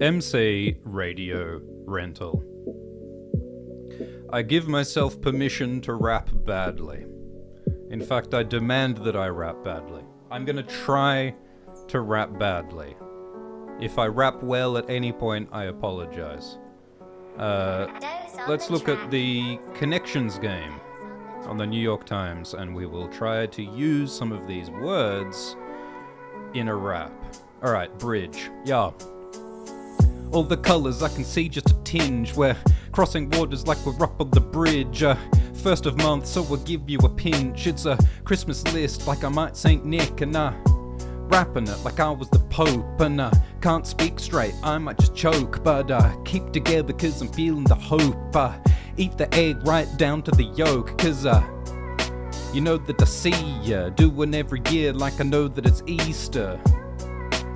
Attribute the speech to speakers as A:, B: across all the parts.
A: MC Radio Rental. I give myself permission to rap badly. In fact, I demand that I rap badly. I'm gonna try to rap badly. If I rap well at any point, I apologize. Let's look at the connections game on the New York Times, and we will try to use some of these words in a rap. Alright, bridge. Yeah. All the colours, I can see just a tinge. We're crossing waters like we're up on the bridge. First of month, so we'll give you a pinch. It's a Christmas list like I might Saint Nick, and rapping it like I was the Pope. And can't speak straight, I might just choke, but keep together cause I'm feeling the hope. Eat the egg right down to the yolk, cause you know that I see ya doing every year like I know that it's Easter.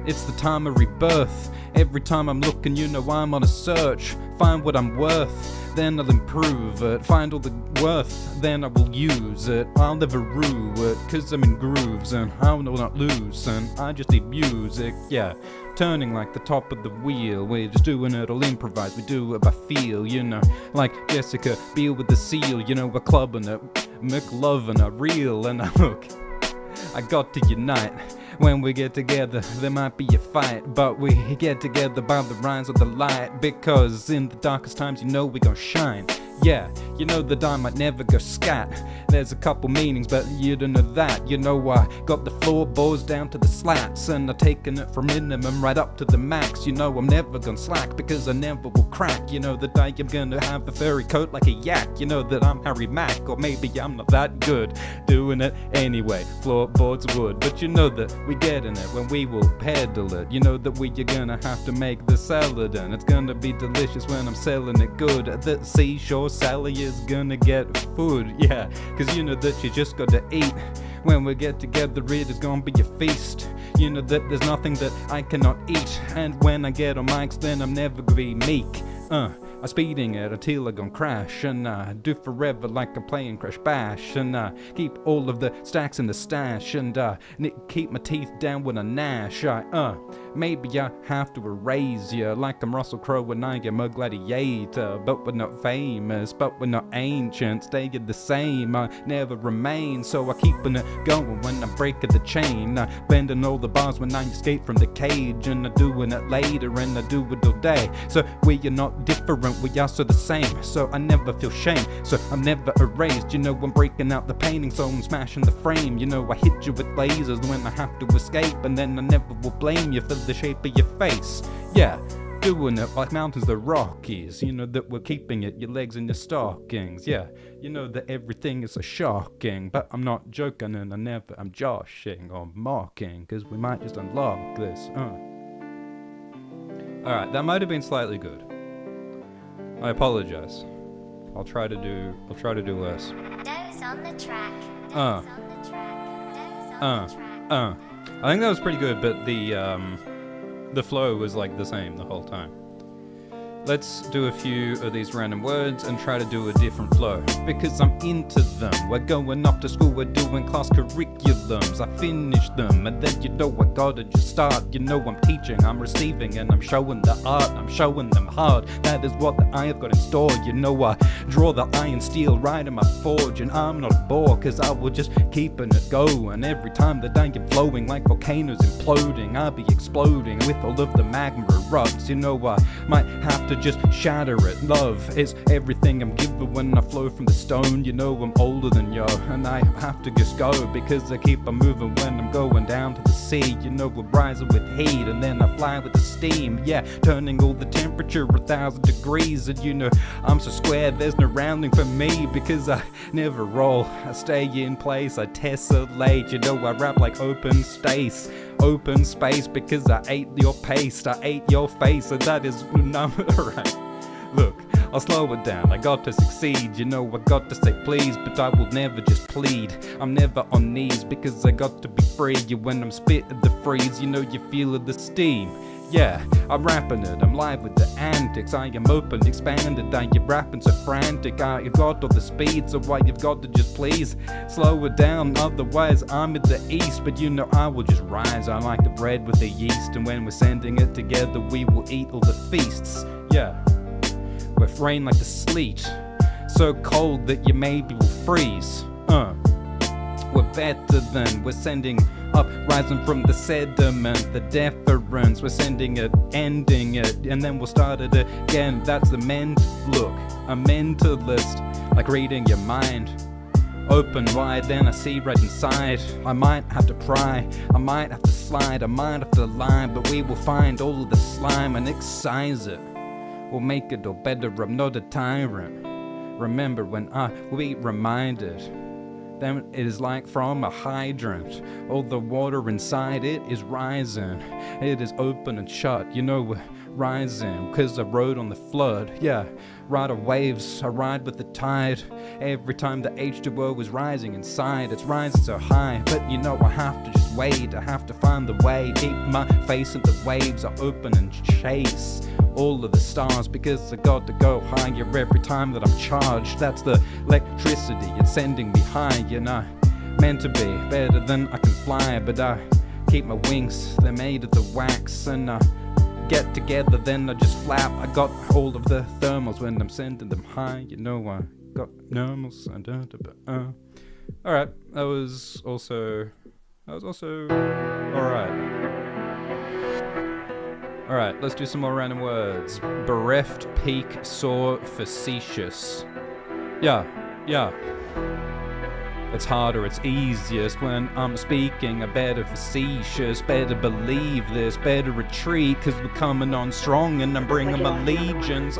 A: It's the time of rebirth. Every time I'm looking, you know I'm on a search. Find what I'm worth, then I'll improve it. Find all the worth, then I will use it. I'll never rue it, cause I'm in grooves and I will not lose. And I just need music, yeah. Turning like the top of the wheel. We're just doing it all improvised. We do it by feel, you know. Like Jessica Biel with the seal, you know, we're clubbing it. McLovin' it, real, and look, I got to unite. When we get together, there might be a fight, but we get together by the rise of the light, because in the darkest times, you know we gon' shine. Yeah, you know that I might never go scat. There's a couple meanings, but you don't know that. You know I got the floorboards down to the slats, and I've taken it from minimum right up to the max. You know I'm never gonna slack, because I never will crack. You know that I am gonna have a furry coat like a yak. You know that I'm Harry Mack, or maybe I'm not that good doing it anyway. Floorboards wood, but you know that we get in it when we will pedal it. You know that we are gonna have to make the salad, and it's gonna be delicious when I'm selling it good. The seashore Sally is gonna get food, yeah, cause you know that you just gotta eat. When we get together, it is gonna be a feast. You know that there's nothing that I cannot eat, and when I get on mics, then I'm never gonna be meek. I'm speeding it until I gon' crash, and do forever like I'm playing Crash Bash, and keep all of the stacks in the stash, and keep my teeth down when I gnash. Maybe I have to erase ya like I'm Russell Crowe when I am a gladiator, but we're not famous, but we're not ancient, staying the same, I never remain, so I keepin' it going when I'm breaking the chain, bending all the bars when I escape from the cage, and I'm doing it later, and I do it all day, so we are not different, we are so the same, so I never feel shame, so I'm never erased. You know I'm breaking out the painting, so I'm smashing the frame. You know I hit you with lasers when I have to escape, and then I never will blame you for the shape of your face. Yeah, doing it like mountains the Rockies. You know that we're keeping it, your legs in your stockings. Yeah, you know that everything is so shocking, but I'm not joking, and I'm joshing or mocking, cause we might just unlock this. Alright, that might have been slightly good. I apologize. I'll try to do less.
B: Dose on the track. Dose on the track. Dose on the track.
A: I think that was pretty good, but the flow was like the same the whole time. Let's do a few of these random words and try to do a different flow, because I'm into them. We're going up to school, we're doing class curriculums. I finish them, and then you know I gotta just start. You know I'm teaching, I'm receiving, and I'm showing the art. I'm showing them hard, that is what I have got in store. You know I draw the iron steel right in my forge, and I'm not a bore, cause I will just keeping it going. Every time that I am flowing like volcanoes imploding, I'll be exploding with all of the magma erupts. You know I might have to just shatter it. Love is everything I'm given when I flow from the stone. You know I'm older than you, and I have to just go, because I keep on moving when I'm going down to the sea. You know we're rising with heat, and then I fly with the steam. Yeah, turning all the temperature 1,000 degrees, and you know I'm so square, there's no rounding for me, because I never roll, I stay in place, I tessellate. You know I rap like open space, because I ate your paste, I ate your face, and that is number right. Look, I'll slow it down, I got to succeed. You know I got to say please, but I will never just plead. I'm never on knees because I got to be free. You when I'm spitting the freeze, you know you feel the steam. Yeah, I'm rapping it, I'm live with the antics. I am open, expanded, I am rapping so frantic. You've got all the speed, so why you've got to just please slow it down, otherwise I'm in the east. But you know I will just rise, I like the bread with the yeast. And when we're sending it together, we will eat all the feasts. Yeah, with rain like the sleet, so cold that you maybe will freeze. We're better than, we're sending up, rising from the sediment, the deference. We're sending it, ending it, and then we'll start it again. That's the look, a mentalist, like reading your mind. Open wide, then I see right inside. I might have to pry, I might have to slide, I might have to lie, but we will find all of the slime and excise it. We'll make it all better, I'm not a tyrant. Remember when I will be reminded, then it is like from a hydrant. All the water inside it is rising. It is open and shut, you know we're rising, cause I rode on the flood. Yeah, ride of waves, I ride with the tide. Every time the H2O is rising inside, it's rising so high. But you know I have to just wait, I have to find the way. Keep my face in the waves, I open and chase all of the stars, because I got to go higher every time that I'm charged. That's the electricity, it's sending me high, you know. Meant to be better than I can fly, but I keep my wings, they're made of the wax. And I get together, then I just flap. I got all of the thermals when I'm sending them high, you know I got normals. Alright, that was also alright. Alright, let's do some more random words. Bereft, peak, sore, facetious. Yeah. It's harder, it's easiest when I'm speaking. I better facetious, better believe this, better retreat, cause we're coming on strong and I'm bringing my legions.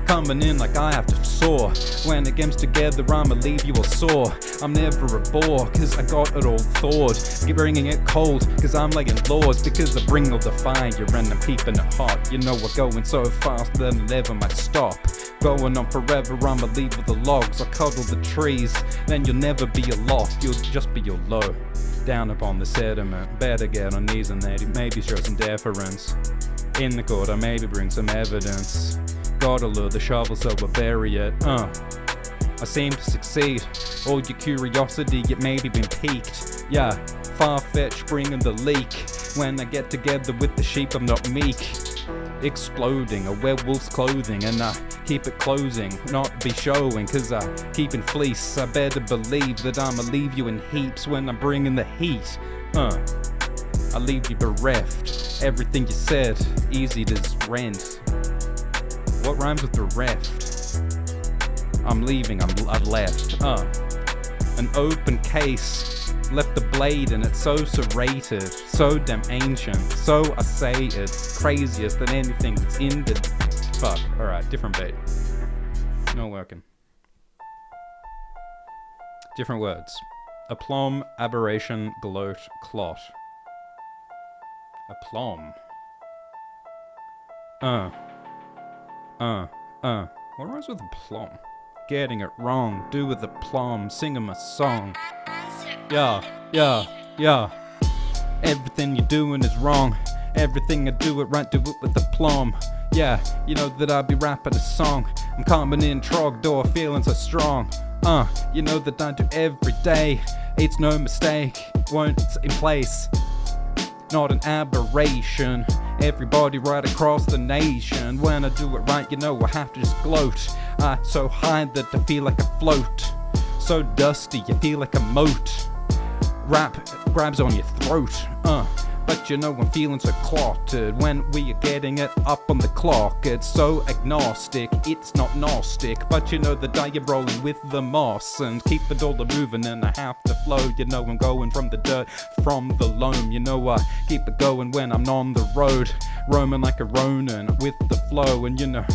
A: Coming in like I have to soar. When it comes together, I'ma leave you all sore. I'm never a bore, cause I got it all thawed. Keep bringing it cold, cause I'm laying laws, because I bring all the fire and I'm keeping it hot. You know we're going so fast that I never might stop. Going on forever, I'ma leave with the logs. I cuddle the trees, then you'll never be aloft, you'll just be your low. Down upon the sediment, better get on knees and maybe show some deference. In the court, I maybe bring some evidence. Gotta lure the shovel so I bury it. I seem to succeed. All your curiosity, it maybe been piqued. Yeah, far-fetched, bringing the leak. When I get together with the sheep, I'm not meek. Exploding, a werewolf's clothing, and I keep it closing, not be showing, cause I keep in fleece. I better believe that I'ma leave you in heaps when I'm bringing the heat. I leave you bereft. Everything you said, easy as rent. What rhymes with bereft? I'm leaving, I've left. An open case. Left the blade and it's so serrated, so damn ancient, so I say it's craziest than anything that's in the fuck. Alright, different beat. Not working. Different words. Aplomb, aberration, gloat, clot. Aplomb. What rhymes with aplomb? Getting it wrong, do with aplomb, singing my song. Yeah. Everything you're doing is wrong. Everything I do it right, do it with aplomb. Yeah, you know that I'll be rapping a song. I'm coming in Trogdor, feeling so strong. You know that I do every day. It's no mistake, won't it's in place. Not an aberration. Everybody right across the nation. When I do it right, you know I have to just gloat. So high that I feel like I float. So dusty, you feel like a moat. Rap grabs on your throat, but you know I'm feeling so clotted when we are getting it up on the clock. It's so agnostic, it's not gnostic, but you know that I am rolling with the moss and keep it all moving and I have to flow. You know I'm going from the dirt, from the loam. You know I keep it going when I'm on the road, roaming like a Ronin with the flow. And you know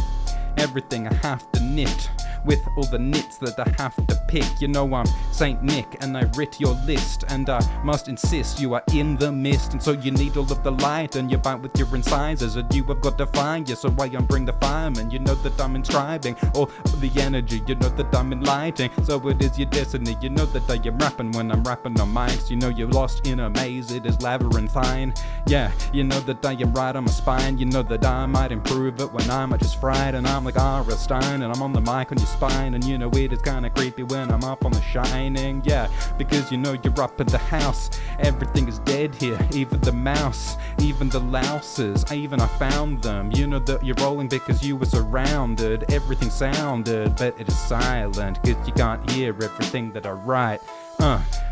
A: everything I have to knit with all the nits that I have to pick. You know I'm Saint Nick and I writ your list, and I must insist you are in the mist, and so you need all of the light and you bite with your incisors, and you have got to find you, so I bring the fireman. You know that I'm inscribing all of the energy, you know that I'm enlightening, so it is your destiny. You know that I am rapping when I'm rapping on mics. You know you're lost in a maze, it is labyrinthine. Yeah, you know that I am right on my spine. You know that I might improve it when I'm just fried, and I'm like R.L. Stein, and I'm on the mic on your spine. And you know it is kinda creepy when I'm up on The Shining. Yeah, because you know you're up at the house, everything is dead here, even the mouse, even the louses, I found them. You know that you're rolling because you were surrounded, everything sounded, but it is silent, cause you can't hear everything that I write.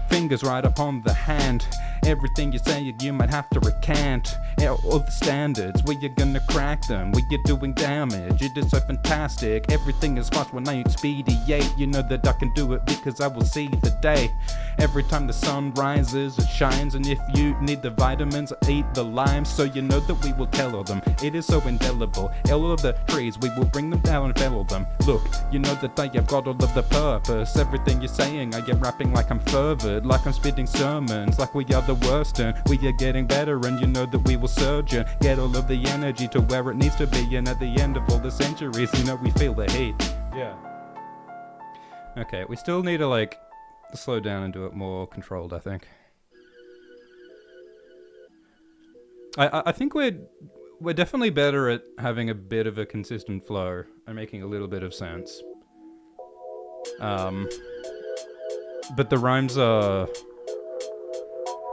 A: Fingers right upon the hand, everything you say you might have to recant. All the standards, where you're gonna crack them, where you're doing damage, it is so fantastic. Everything is fast when I expediate. You know that I can do it because I will see the day. Every time the sun rises, it shines, and if you need the vitamins, eat the limes. So you know that we will tell them, it is so indelible. All of the trees, we will bring them down and fellow them. Look, you know that I have got all of the purpose. Everything you're saying, I get rapping like I'm fervid, like I'm spitting sermons, like we are the worst, and we are getting better, and you know that we will surge and get all of the energy to where it needs to be, and at the end of all the centuries, you know we feel the heat. Yeah. Okay, we still need to like slow down and do it more controlled, I think. I think we're definitely better at having a bit of a consistent flow and making a little bit of sense. But the rhymes are...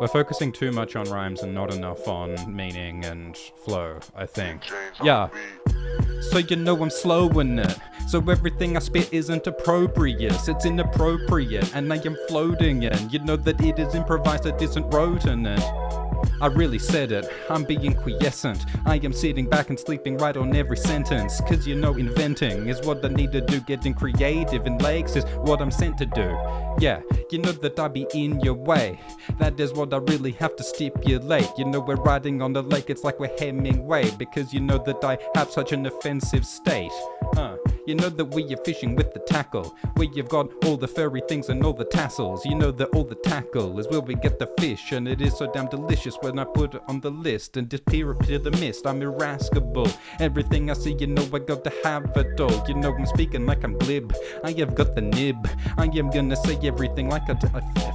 A: We're focusing too much on rhymes and not enough on meaning and flow, I think. Yeah. So you know I'm slowing it, so everything I spit isn't appropriate, it's inappropriate, and I am floating in. You know that it is improvised, it isn't wrote in it. I really said it, I'm being quiescent. I am sitting back and sleeping right on every sentence, cause you know inventing is what I need to do. Getting creative in lakes is what I'm sent to do. Yeah, you know that I be in your way, that is what I really have to stipulate. You know we're riding on the lake, it's like we're Hemingway, because you know that I have such an offensive state. You know that we are fishing with the tackle, where you've got all the furry things and all the tassels. You know that all the tackle is where we get the fish, and it is so damn delicious when I put it on the list and disappear up to the mist. I'm irascible, everything I see, you know I got to have it all. You know I'm speaking like I'm glib, I have got the nib, I am gonna say everything like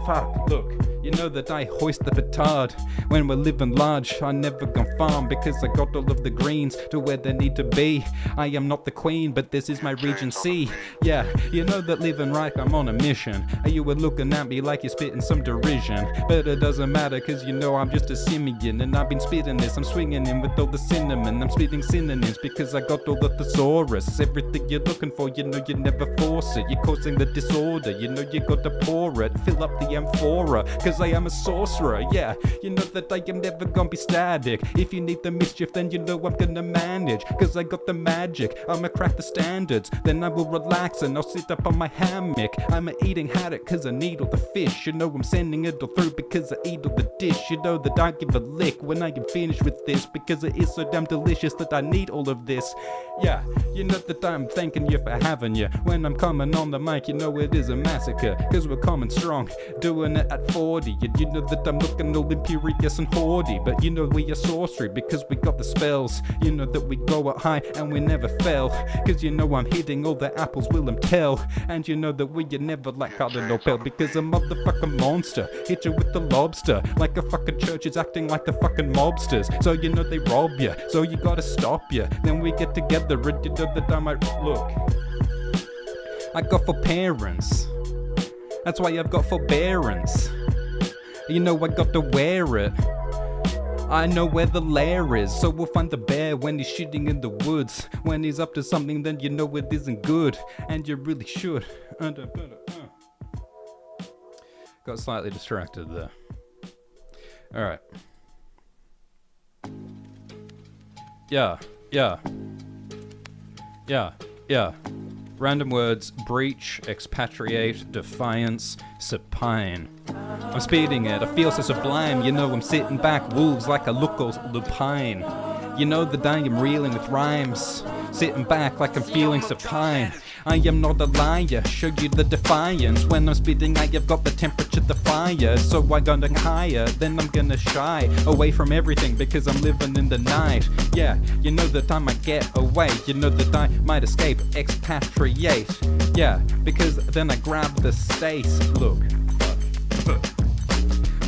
A: fuck, look. You know that I hoist the petard when we're living large. I never gone farm because I got all of the greens to where they need to be. I am not the queen, but this is my regency. Yeah, you know that living right, I'm on a mission. You were looking at me like you're spitting some derision, but it doesn't matter cause you know I'm just a simian, and I've been spitting this, I'm swinging in with all the cinnamon. I'm spitting synonyms because I got all the thesaurus. Everything you're looking for, you know you never force it. You're causing the disorder, you know you got to pour it. Fill up the amphora, cause I am a sorcerer. Yeah, you know that I am never gonna be static. If you need the mischief, then you know I'm gonna manage, cause I got the magic. I'ma crack the standards, then I will relax and I'll sit up on my hammock. I'm a eating haddock cause I need all the fish. You know I'm sending it all through because I eat all the dish. You know that I give a lick when I am finished with this, because it is so damn delicious that I need all of this. Yeah, you know that I'm thanking you for having you. When I'm coming on the mic, you know it is a massacre, cause we're coming strong, doing it at 40. You know that I'm looking all imperious and haughty, but you know we are sorcery because we got the spells. You know that we go up high and we never fell, cause you know I'm hitting all the apples Willem tell. And you know that we are never like Cardinal Pell, because a motherfucking monster hit you with the lobster, like a fucking church is acting like the fucking mobsters. So you know they rob you, so you gotta stop you. Then we get together and you know that I might look. I got for parents, that's why I've got forbearance. You know I got to wear it, I know where the lair is, so we'll find the bear when he's shitting in the woods. When he's up to something, then you know it isn't good, and you really should. Got slightly distracted there. Alright. Yeah. Random words: breach, expatriate, defiance, supine. I'm speeding it, I feel so sublime. You know I'm sitting back wolves like a look lupine. You know that I am reeling with rhymes, sitting back like I'm feeling supine. I am not a liar, show you the defiance. When I'm speeding I have got the temperature the fire. So I'm gonna higher, then I'm gonna shy away from everything because I'm living in the night. Yeah, you know that I might get away, you know that I might escape, expatriate. Yeah, because then I grab the stace. Look, fuck.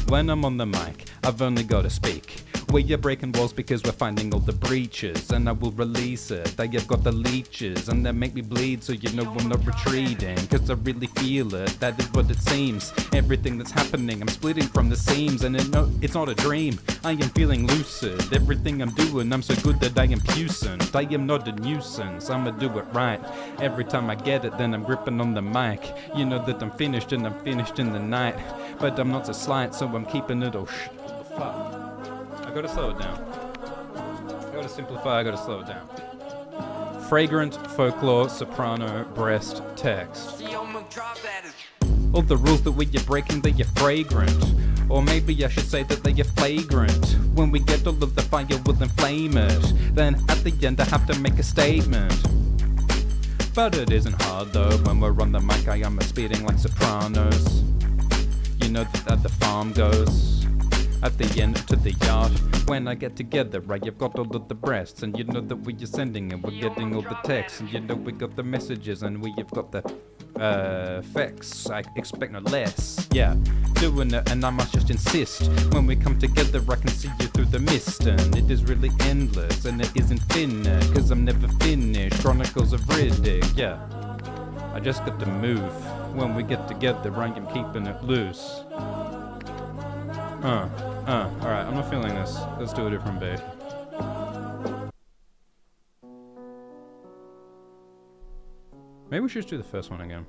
A: When I'm on the mic, I've only gotta speak. We are breaking walls because we're finding all the breaches, and I will release it. I have got the leeches, and they make me bleed, so you know I'm not retreating. Cause I really feel it, that is what it seems. Everything that's happening, I'm splitting from the seams, and it's not a dream. I am feeling lucid, everything I'm doing, I'm so good that I am puissant. I am not a nuisance, I'ma do it right. Every time I get it, then I'm gripping on the mic. You know that I'm finished, and I'm finished in the night. But I'm not so slight, so I'm keeping it all fuck. I gotta slow it down. I gotta simplify, I gotta slow it down. Fragrant, folklore, soprano, breast, text. All the rules that we are breaking, they are fragrant. Or maybe I should say that they are flagrant. When we get all of the fire, we'll inflame it. Then at the end I have to make a statement. But it isn't hard though, when we're on the mic I am speeding like sopranos. You know that the farm goes. At the end to the yard, when I get together, I have got all of the breasts, and you know that we are sending and we're getting all the texts, and you know we got the messages, and we have got the effects. I expect no less. Yeah, doing it, and I must just insist. When we come together, I can see you through the mist, and it is really endless, and it isn't finished, cause I'm never finished. Chronicles of Riddick, yeah. I just got to move. When we get together, I am keeping it loose. Alright, I'm not feeling this. Let's do a different beat. Maybe we should just do the first one again.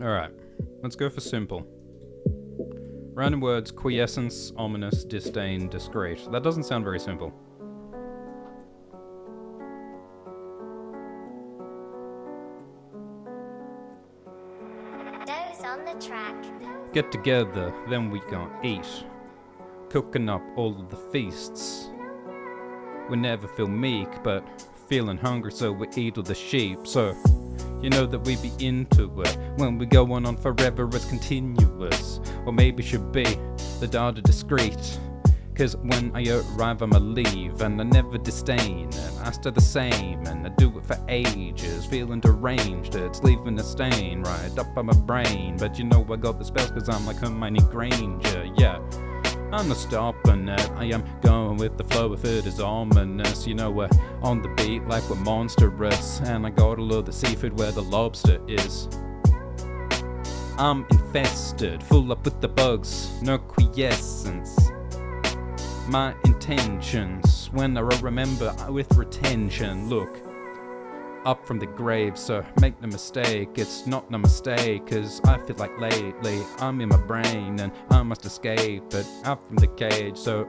A: Alright, let's go for simple. Random words, quiescence, ominous, disdain, discreet. That doesn't sound very simple.
B: On the track.
A: Get together, then we gon' eat. Cooking up all of the feasts. We never feel meek, but feeling hungry, so we eat all the sheep. So, you know that we be into it. When we go on forever, it's continuous. Or maybe should be the data discreet. Cause when I arrive, I'ma leave, and I never disdain, and I stay the same, and I do it for ages, feeling deranged, it's leaving a stain right up on my brain, but you know I got the spells cause I'm like Hermione Granger, yeah. I'm not stopping it, I am going with the flow if it is ominous. You know we're on the beat like we're monstrous, and I got all of the seafood where the lobster is. I'm infested, full up with the bugs, no quiescence. My intentions, when I remember with retention, look, up from the grave, so make no mistake, it's not no mistake, cause I feel like lately, I'm in my brain, and I must escape it out from the cage, so,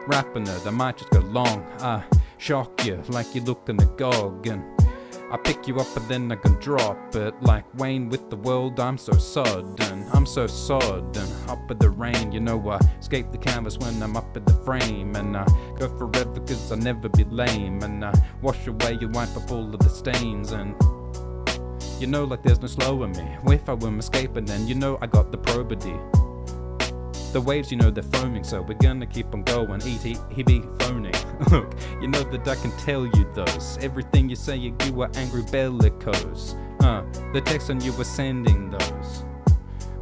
A: rapping it, I might just go long, I shock you, like you look in the gog, and I pick you up and then I can drop it, like Wayne with the world, I'm so sudden, up in the rain, you know I escape the canvas when I'm up in the frame, and I go forever cause I'll never be lame, and I wash away and wipe up all of the stains, and you know like there's no slowing me, if I were escaping then you know I got the probity. The waves, you know, they're foaming, so we're gonna keep on going. He be phoning. Look, you know that I can tell you those. Everything you say, you are angry bellicose. The text on you were sending those.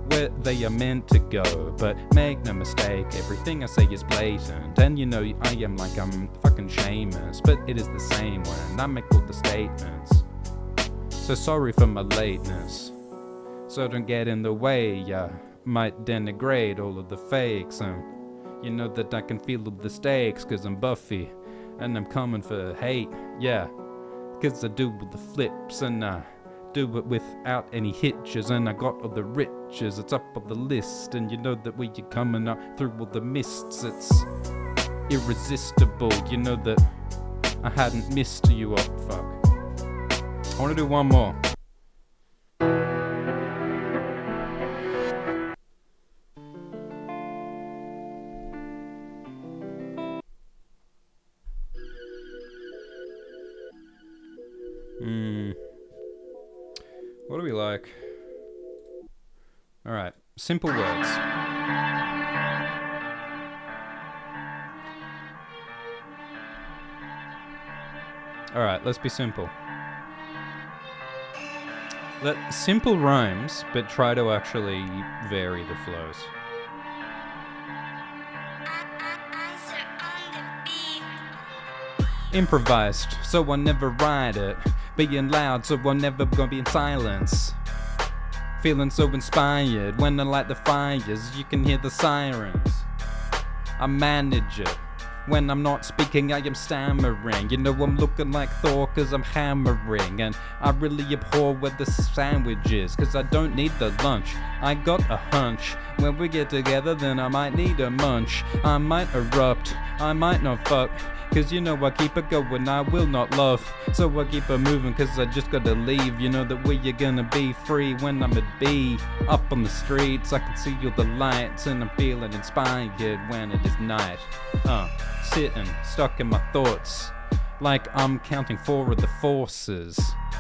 A: Where they are meant to go, but make no mistake, everything I say is blatant. And you know, I am like I'm fucking Seamus, but it is the same when I make all the statements. So sorry for my lateness. So don't get in the way, yeah. Might denigrate all of the fakes, and you know that I can feel all the stakes cause I'm Buffy and I'm coming for hate, yeah, cause I do all the flips and I do it without any hitches, and I got all the riches, it's up on the list, and you know that we are coming up through all the mists, it's irresistible, you know that I hadn't missed you up, fuck. I wanna do one more. like... Alright, simple words. Alright, let's be simple. Let simple rhymes, but try to actually vary the flows. Improvised, so I never write it. Being loud, so I'm never gonna be in silence. Feeling so inspired when I light the fires, you can hear the sirens. I manage it. When I'm not speaking, I am stammering. You know I'm looking like Thor cause I'm hammering. And I really abhor where the sandwich is, cause I don't need the lunch. I got a hunch. When we get together, then I might need a munch. I might erupt, I might not fuck. Cause you know I keep it going, I will not love. So I keep it moving cause I just gotta leave. You know that we are gonna be free when I'm at B. Up on the streets, I can see all the lights. And I'm feeling inspired when it is night. Sitting, stuck in my thoughts. Like I'm counting 4 of the forces.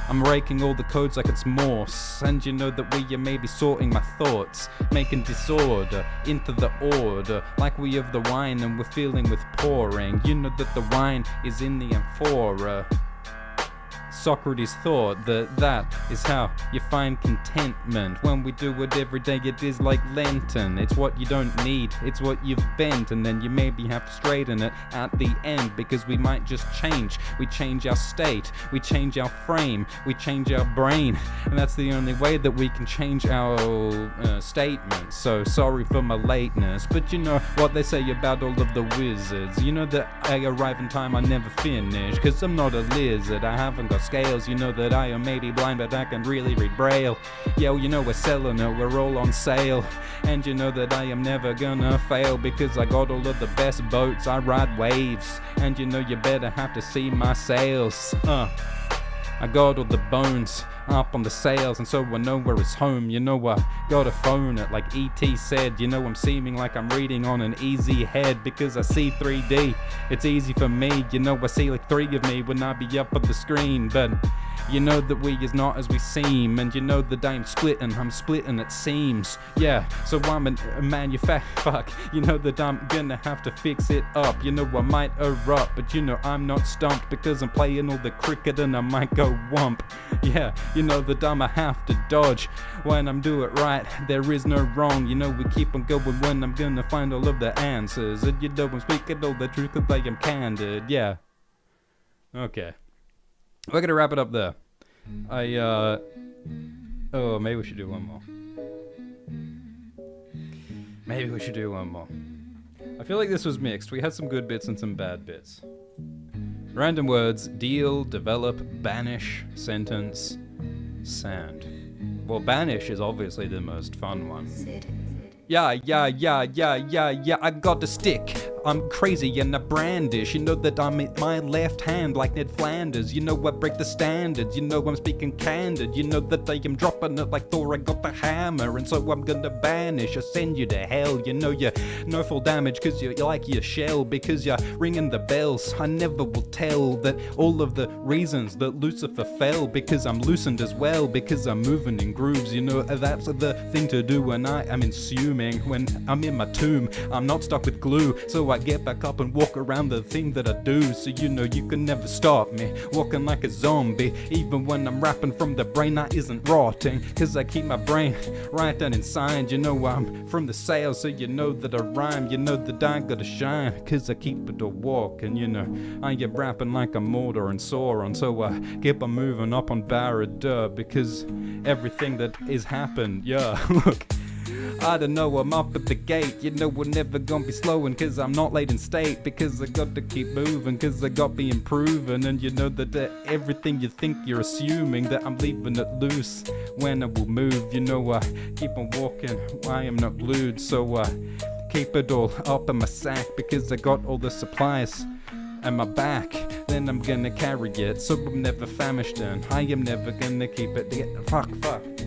A: I'm raking all the codes like it's Morse. And you know that we are maybe sorting my thoughts, making disorder into the order. Like we have the wine and we're feeling with pouring. You know that the wine is in the amphora. Socrates thought that that is how you find contentment. When we do it every day, it is like Lenten. It's what you don't need, it's what you've bent. And then you maybe have to straighten it at the end, because we might just change. We change our state, we change our frame, we change our brain. And that's the only way that we can change our statements. So sorry for my lateness, but you know what they say about all of the wizards. You know that I arrive in time, I never finish. Cause I'm not a lizard, I haven't got scales. You know that I am maybe blind, but I can really read braille. Yo, you know we're selling it, we're all on sale. And you know that I am never gonna fail, because I got all of the best boats, I ride waves. And you know you better have to see my sails. I got all the bones up on the sails, and so I know where it's home. You know I got a phone it like E.T. said. You know I'm seeming like I'm reading on an easy head, because I see 3D, it's easy for me. You know I see like 3 of me when I be up on the screen. But you know that we is not as we seem, and you know that I'm splitting at seams. Yeah, so I'm a fuck. You know that I'm gonna have to fix it up. You know I might erupt, but you know I'm not stumped, because I'm playing all the cricket and I might go wump. Yeah, you know that I'ma have to dodge when I'm do it right. There is no wrong. You know we keep on going when I'm gonna find all of the answers. And you know I'm speaking all the truth cause I am candid. Yeah. Okay. We're gonna wrap it up there. Oh, maybe we should do one more. Maybe we should do one more. I feel like this was mixed. We had some good bits and some bad bits. Random words: deal, develop, banish, sentence, sand. Well, banish is obviously the most fun one. Yeah, I got a stick. I'm crazy and I brandish. You know that I'm in my left hand like Ned Flanders. You know I break the standards. You know I'm speaking candid. You know that I am dropping it like Thor. I got the hammer, and so I'm gonna banish. I send you to hell. You know you're no full damage cause you're like your shell, because you're ringing the bells. I never will tell that all of the reasons that Lucifer fell, because I'm loosened as well, because I'm moving in grooves. You know that's the thing to do when I am assuming. When I'm in my tomb, I'm not stuck with glue, so I get back up and walk around the thing that I do. So you know you can never stop me, walking like a zombie. Even when I'm rapping from the brain, I isn't rotting, cause I keep my brain right down inside. You know I'm from the sales, so you know that I rhyme. You know that I gotta shine, cause I keep it a walk. And you know I get rapping like a mortar and Sauron, so I keep on moving up on Barad, because everything that is happened, yeah. Look, I don't know, I'm up at the gate. You know we're never gonna be slowing, cause I'm not late in state, because I got to keep moving, cause I got be improving. And you know that everything you think you're assuming, that I'm leaving it loose when I will move. You know I keep on walking, I am not glued, so I keep it all up in my sack, because I got all the supplies and my back, then I'm gonna carry it, so I'm never famished and I am never gonna keep it. Fuck.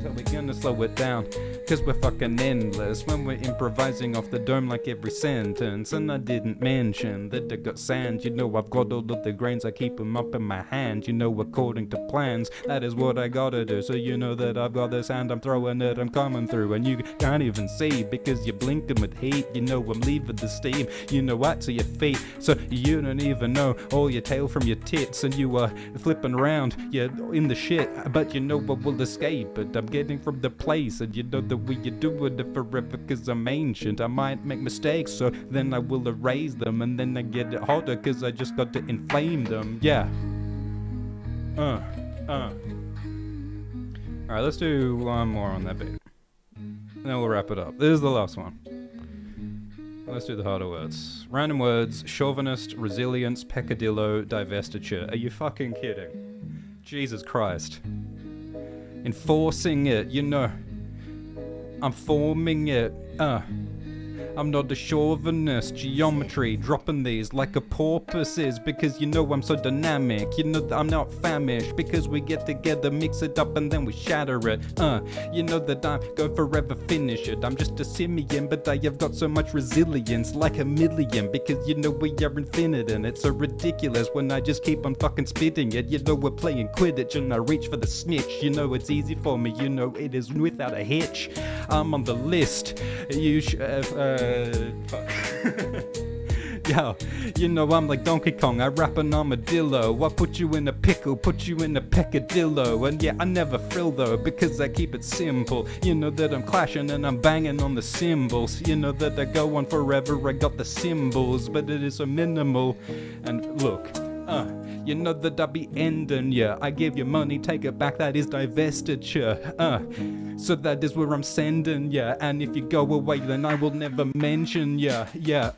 A: Are we gonna slow it down? Cause we're fucking endless when we're improvising off the dome like every sentence. And I didn't mention that I got sand. You know I've got all of the grains, I keep them up in my hand. You know according to plans, that is what I gotta do. So you know that I've got this hand, I'm throwing it, I'm coming through. And you can't even see because you're blinking with heat. You know I'm leaving the steam, you know what, to your feet. So you don't even know all your tail from your tits. And you are flipping around, you're in the shit. But you know I will escape it, I'm getting from the place. And you know the way you do it forever cause I'm ancient. I might make mistakes, so then I will erase them. And then I get it hotter cause I just got to inflame them. Yeah. Alright, let's do one more on that beat. And then we'll wrap it up. This is the last one. Let's do the harder words. Random words: chauvinist, resilience, peccadillo, divestiture. Are you fucking kidding? Jesus Christ. Enforcing it, you know. I'm forming it. I'm not a chauvinist. Geometry, dropping these like a porpoise is, because you know I'm so dynamic. You know that I'm not famished because we get together, mix it up and then we shatter it. You know that I'm going forever finish it. I'm just a simian, but I have got so much resilience, like a million, because you know we are infinite and it's so ridiculous when I just keep on fucking spitting it. You know we're playing Quidditch and I reach for the snitch. You know it's easy for me, you know it is without a hitch. I'm on the list. You fuck. Yo, you know I'm like Donkey Kong, I rap an armadillo. I put you in a pickle, put you in a peccadillo. And yeah, I never frill though, because I keep it simple. You know that I'm clashing and I'm banging on the cymbals. You know that I go on forever, I got the symbols, but it is so minimal. And look, you know that I be ending ya. I give you money, take it back, that is divestiture. So that is where I'm sending ya. And if you go away, then I will never mention ya. Yeah,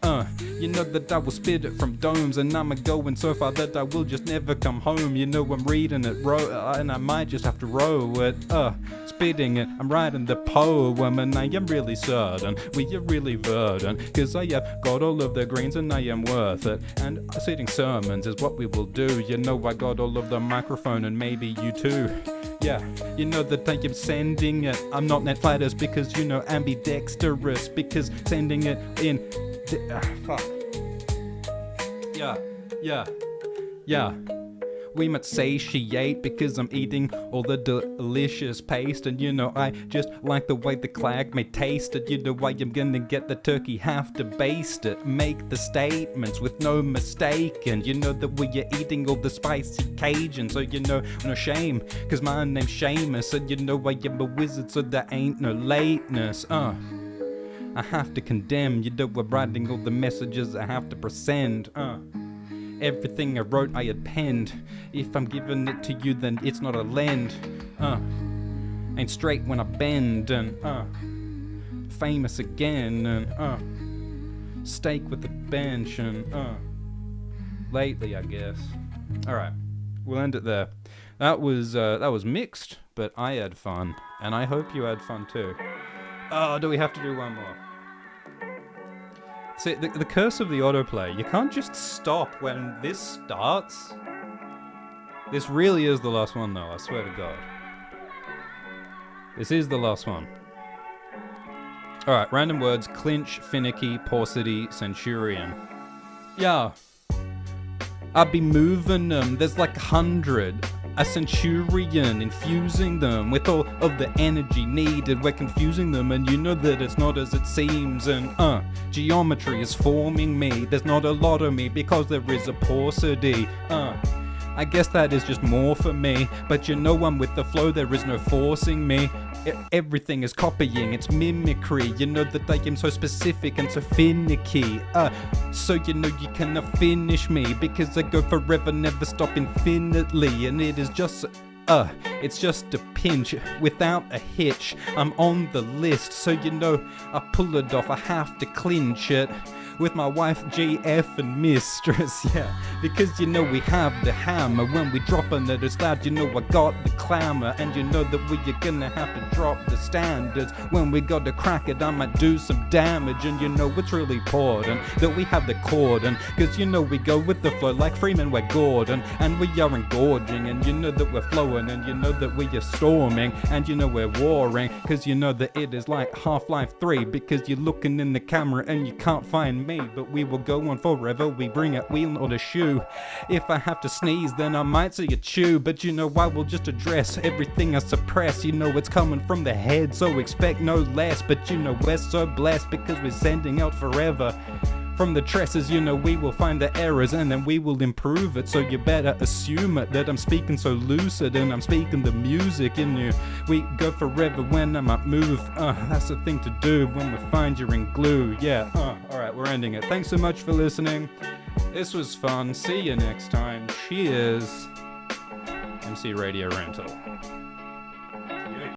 A: you know that I will spit it from domes, and I'm going so far that I will just never come home. You know I'm reading it, and I might just have to row it. Spitting it, I'm writing the poem, and I am really certain we are really verdant, cause I have got all of the greens and I am worth it. And sitting sermons is what we will do. You know I got all of the microphone and maybe you too. Yeah, you know that I am sending it. I'm not net flatters because you know ambidextrous, because sending it in fuck. Yeah. We might satiate because I'm eating all the delicious paste. And you know I just like the way the clag may taste it. You know I am gonna get the turkey, have to baste it, make the statements with no mistake. And you know that we are eating all the spicy Cajun, so you know no shame, cause my name's Seamus. And you know I am a wizard, so there ain't no lateness. I have to condemn, you know I'm writing all the messages I have to present. Everything I wrote I had penned. If I'm giving it to you then it's not a lend. Ain't straight when I bend. And famous again. And steak with the bench. And lately I guess. Alright, we'll end it there. That was mixed, but I had fun. And I hope you had fun too. Oh, do we have to do one more? See, the curse of the autoplay, you can't just stop when this starts. This really is the last one though, I swear to God. This is the last one. Alright, random words: clinch, finicky, paucity, centurion. Yeah. I'd be moving them, there's like 100. A centurion, infusing them with all of the energy needed. We're confusing them, and you know that it's not as it seems. And geometry is forming me. There's not a lot of me because there is a paucity. I guess that is just more for me. But you know I'm with the flow, there is no forcing me. Everything is copying, it's mimicry. You know that I am so specific and so finicky. So you know you cannot finish me, because I go forever, never stop infinitely. And it is just it's just a pinch without a hitch. I'm on the list, so you know I pull it off, I have to clinch it with my wife, GF and mistress. Yeah, Because you know we have the hammer. When we dropping it, it's loud, you know I got the clamor. And you know that we are gonna have to drop the standards. When we got to crack it, I might do some damage. And you know it's really important that we have the chord. And cause you know we go with the flow like Freeman, we're Gordon. And we are engorging, and you know that we're flowing. And you know that we are storming, and you know we're warring. Cause you know that it is like Half-Life 3. Because you're looking in the camera and you can't find me. But we will go on forever, we bring a wheel or a shoe. If I have to sneeze, then I might say a chew. But you know I will just address everything I suppress. You know it's coming from the head, so expect no less. But you know we're so blessed because we're sending out forever. From the tresses, you know we will find the errors and then we will improve it. So you better assume it, that I'm speaking so lucid and I'm speaking the music in you. We go forever when I might move. That's the thing to do when we find you're in glue. Yeah, alright, we're ending it. Thanks so much for listening. This was fun. See you next time. Cheers. MC Radio Rental.